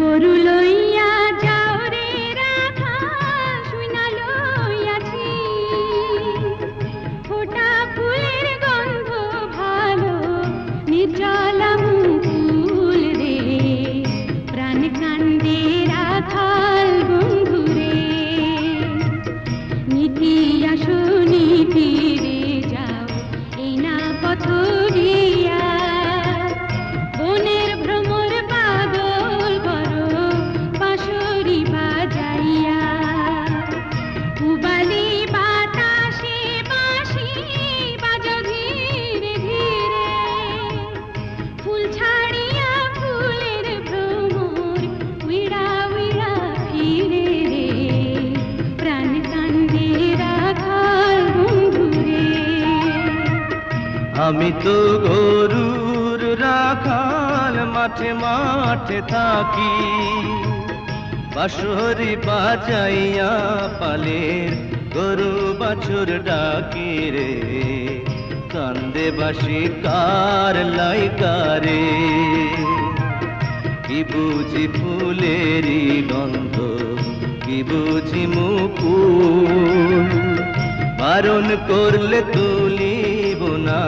গরু লইয়া যাও রে রাখাল শুইনা লইয়াছি ফোটা ফুলের গন্ধ ভালো নিচলা মুকুল রে প্রাণ কান্দে রাখাল বন্ধু রে নীতি আসো নীতি রে যাও এই না পথ দিয়া বনের ভ্রমর পাগল করো বাঁশরি বাজাইয়া পুবালি বাতাসে বাঁশি বাজো ধীরে ধীরে ফুল ছাড়িয়া ফুলের ভ্রমর উইড়া উইড়া ফিরে রে প্রাণ কান্দে রাখাল বন্ধু রে আমি তো গরুর রাখাল মাঠে মাঠে থাকি বাঁশরি বাজাইয়া পালের গরু বাছুর ডাকি রে কান্দে বাঁশি কার লাইকারে কি বুঝি ফুলেরই গন্ধ কি বুঝি মুকুল বারণ করলে তুলিব না।